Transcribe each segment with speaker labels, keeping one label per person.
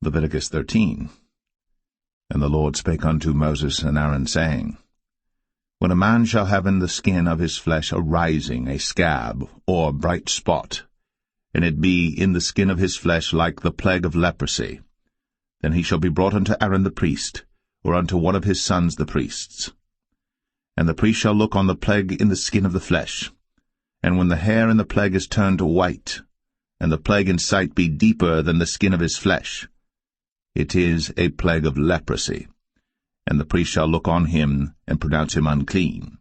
Speaker 1: Leviticus 13. And the Lord spake unto Moses and Aaron, saying, When a man shall have in the skin of his flesh a rising, a scab, or bright spot, and it be in the skin of his flesh like the plague of leprosy, then he shall be brought unto Aaron the priest, or unto one of his sons the priests. And the priest shall look on the plague in the skin of the flesh, and when the hair in the plague is turned white, and the plague in sight be deeper than the skin of his flesh, it is a plague of leprosy, and the priest shall look on him, and pronounce him unclean.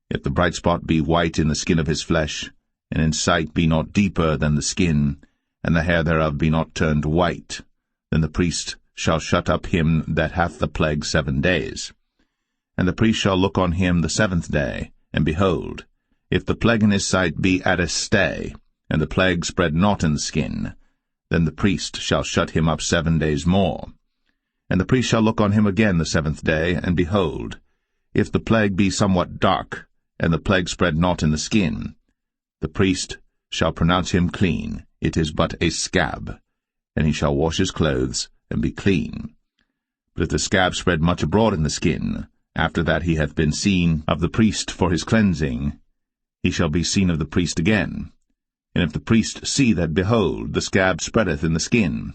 Speaker 1: If the bright spot be white in the skin of his flesh, and in sight be not deeper than the skin, and the hair thereof be not turned white, then the priest shall shut up him that hath the plague 7 days. And the priest shall look on him the 7th day, and behold, if the plague in his sight be at a stay, and the plague spread not in the skin, then the priest shall shut him up 7 days more. And the priest shall look on him again the 7th day, and behold, if the plague be somewhat dark, and the plague spread not in the skin, the priest shall pronounce him clean, it is but a scab, and he shall wash his clothes, and be clean. But if the scab spread much abroad in the skin, after that he hath been seen of the priest for his cleansing, he shall be seen of the priest again. And if the priest see that, behold, the scab spreadeth in the skin,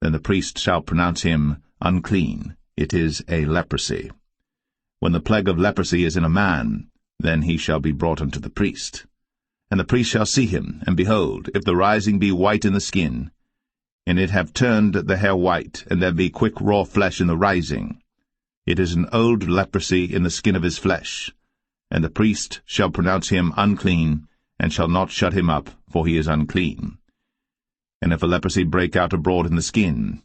Speaker 1: then the priest shall pronounce him unclean, it is a leprosy. When the plague of leprosy is in a man, then he shall be brought unto the priest. And the priest shall see him, and behold, if the rising be white in the skin, and it have turned the hair white, and there be quick raw flesh in the rising, it is an old leprosy in the skin of his flesh, and the priest shall pronounce him unclean, and shall not shut him up, for he is unclean. And if a leprosy break out abroad in the skin,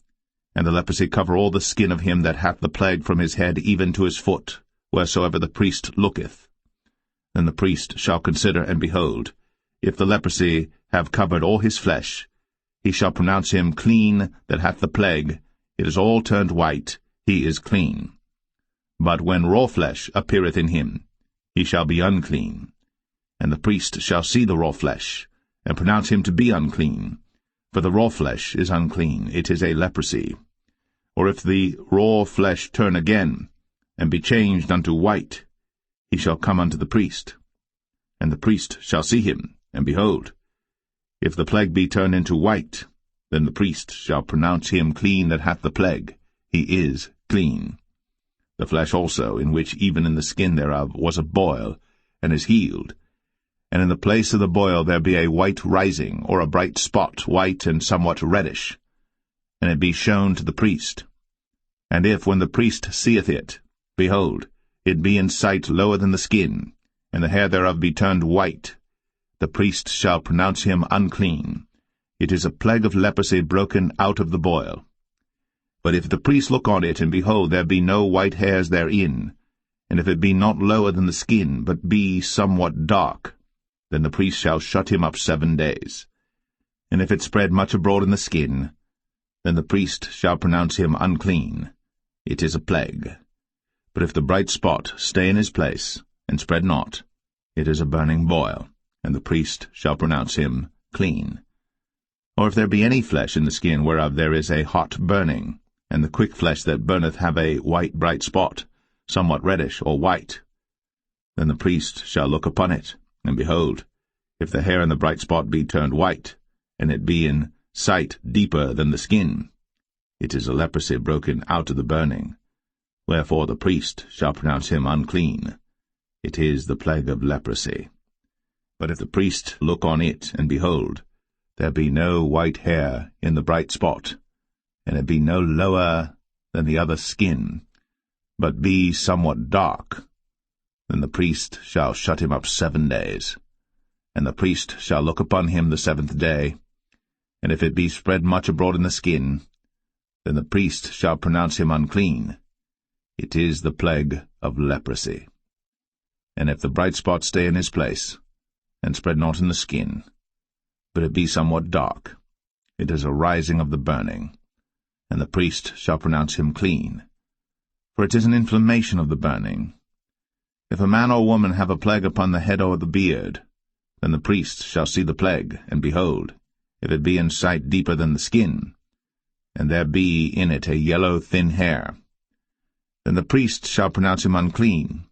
Speaker 1: and the leprosy cover all the skin of him that hath the plague from his head even to his foot, wheresoever the priest looketh, then the priest shall consider, and behold, if the leprosy have covered all his flesh, he shall pronounce him clean that hath the plague, it is all turned white, he is clean. But when raw flesh appeareth in him, he shall be unclean. And the priest shall see the raw flesh, and pronounce him to be unclean. For the raw flesh is unclean, it is a leprosy. Or if the raw flesh turn again, and be changed unto white, he shall come unto the priest. And the priest shall see him, and behold, if the plague be turned into white, then the priest shall pronounce him clean that hath the plague, he is clean. The flesh also, in which even in the skin thereof was a boil, and is healed, and in the place of the boil there be a white rising, or a bright spot, white and somewhat reddish, and it be shown to the priest. And if, when the priest seeth it, behold, it be in sight lower than the skin, and the hair thereof be turned white, the priest shall pronounce him unclean. It is a plague of leprosy broken out of the boil. But if the priest look on it, and behold, there be no white hairs therein, and if it be not lower than the skin, but be somewhat dark, then the priest shall shut him up 7 days. And if it spread much abroad in the skin, then the priest shall pronounce him unclean. It is a plague. But if the bright spot stay in his place, and spread not, it is a burning boil, and the priest shall pronounce him clean. Or if there be any flesh in the skin whereof there is a hot burning, and the quick flesh that burneth have a white bright spot, somewhat reddish or white, then the priest shall look upon it, and behold, if the hair in the bright spot be turned white, and it be in sight deeper than the skin, it is a leprosy broken out of the burning. Wherefore the priest shall pronounce him unclean. It is the plague of leprosy. But if the priest look on it, and behold, there be no white hair in the bright spot, and it be no lower than the other skin, but be somewhat dark, then the priest shall shut him up 7 days. And the priest shall look upon him the 7th day, and if it be spread much abroad in the skin, then the priest shall pronounce him unclean. It is the plague of leprosy. And if the bright spot stay in his place, and spread not in the skin, but it be somewhat dark, it is a rising of the burning, and the priest shall pronounce him clean. For it is an inflammation of the burning. If a man or woman have a plague upon the head or the beard, then the priest shall see the plague, and behold, if it be in sight deeper than the skin, and there be in it a yellow thin hair, then the priest shall pronounce him unclean.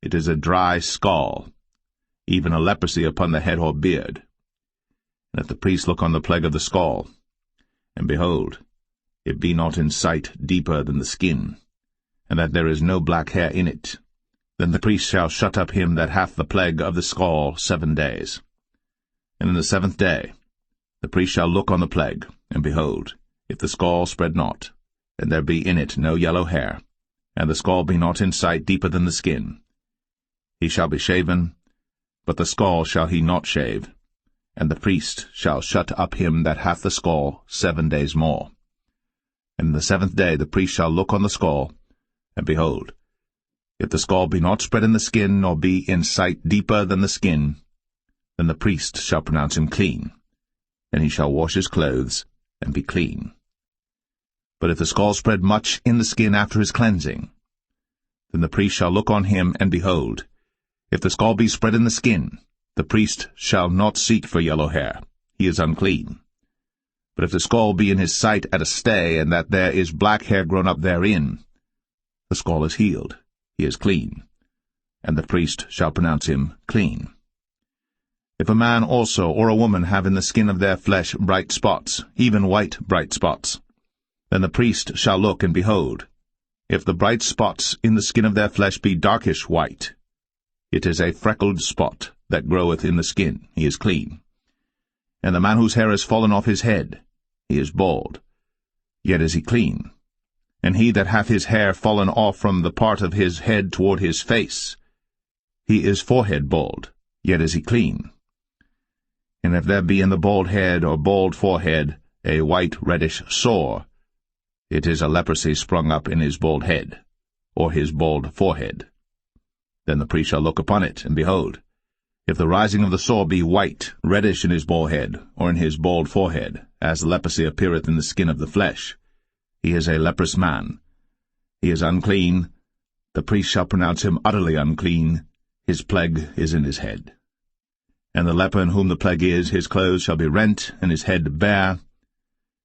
Speaker 1: It is a dry scall, even a leprosy upon the head or beard. And if the priest look on the plague of the scall, and behold, it be not in sight deeper than the skin, and that there is no black hair in it, then the priest shall shut up him that hath the plague of the scall 7 days. And in the 7th day the priest shall look on the plague, and behold, if the scall spread not, and there be in it no yellow hair, and the scall be not in sight deeper than the skin, he shall be shaven, but the scall shall he not shave, and the priest shall shut up him that hath the scall 7 days more. And in the 7th day the priest shall look on the scall, and behold, if the scall be not spread in the skin, nor be in sight deeper than the skin, then the priest shall pronounce him clean, and he shall wash his clothes, and be clean. But if the scall spread much in the skin after his cleansing, then the priest shall look on him, and behold, if the scall be spread in the skin, the priest shall not seek for yellow hair, he is unclean. But if the scall be in his sight at a stay, and that there is black hair grown up therein, the scall is healed, he is clean, and the priest shall pronounce him clean. If a man also or a woman have in the skin of their flesh bright spots, even white bright spots, then the priest shall look, and behold, if the bright spots in the skin of their flesh be darkish white, it is a freckled spot that groweth in the skin, he is clean. And the man whose hair is fallen off his head, he is bald, yet is he clean. And he that hath his hair fallen off from the part of his head toward his face, he is forehead bald, yet is he clean. And if there be in the bald head or bald forehead a white reddish sore, it is a leprosy sprung up in his bald head, or his bald forehead. Then the priest shall look upon it, and behold, if the rising of the sore be white, reddish in his bald head, or in his bald forehead, as the leprosy appeareth in the skin of the flesh, he is a leprous man. He is unclean. The priest shall pronounce him utterly unclean. His plague is in his head. And the leper in whom the plague is, his clothes shall be rent, and his head bare.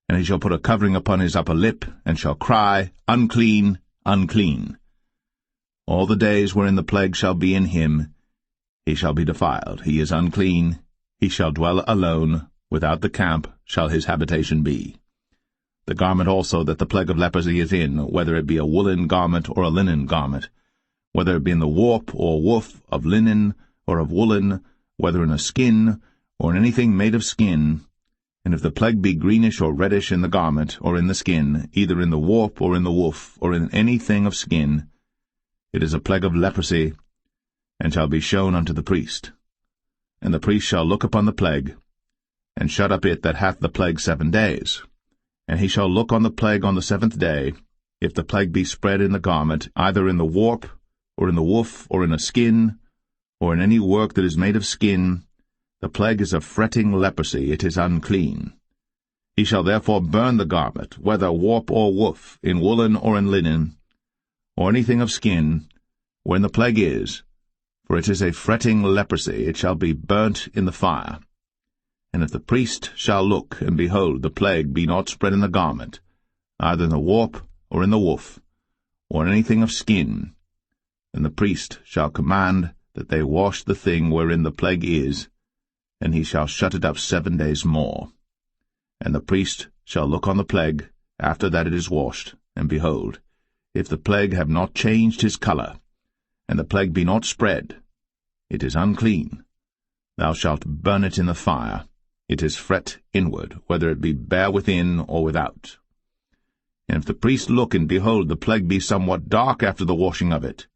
Speaker 1: And he shall put a covering upon his upper lip, and shall cry, Unclean, unclean. All the days wherein the plague shall be in him, he shall be defiled. He is unclean. He shall dwell alone. Without the camp shall his habitation be. The garment also that the plague of leprosy is in, whether it be a woolen garment or a linen garment, whether it be in the warp or woof of linen or of woolen, whether in a skin or in anything made of skin, and if the plague be greenish or reddish in the garment or in the skin, either in the warp or in the woof or in anything of skin, it is a plague of leprosy, and shall be shown unto the priest. And the priest shall look upon the plague, and shut up it that hath the plague 7 days. And he shall look on the plague on the 7th day, if the plague be spread in the garment, either in the warp, or in the woof, or in a skin, or in any work that is made of skin, the plague is a fretting leprosy, it is unclean. He shall therefore burn the garment, whether warp or woof, in woolen or in linen, or anything of skin, wherein the plague is, for it is a fretting leprosy, it shall be burnt in the fire. And if the priest shall look, and behold, the plague be not spread in the garment, either in the warp or in the woof, or in anything of skin, then the priest shall command that they wash the thing wherein the plague is, and he shall shut it up 7 days more. And the priest shall look on the plague after that it is washed, and behold, if the plague have not changed his colour, and the plague be not spread, it is unclean. Thou shalt burn it in the fire. It is fret inward, whether it be bare within or without. And if the priest look, and behold, the plague be somewhat dark after the washing of it,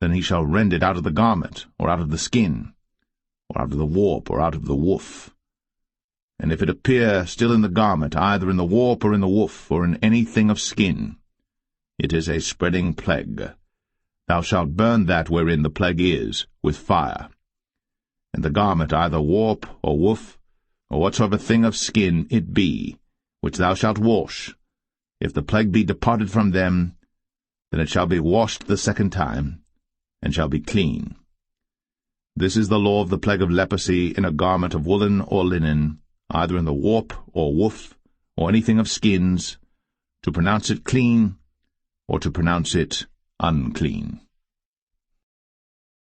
Speaker 1: then he shall rend it out of the garment, or out of the skin, or out of the warp, or out of the woof. And if it appear still in the garment, either in the warp or in the woof, or in anything of skin, it is a spreading plague. Thou shalt burn that wherein the plague is, with fire. And the garment, either warp or woof, or whatsoever thing of skin it be, which thou shalt wash, if the plague be departed from them, then it shall be washed the 2nd time, and shall be clean. This is the law of the plague of leprosy in a garment of woolen or linen, either in the warp or woof, or anything of skins, to pronounce it clean or to pronounce it unclean.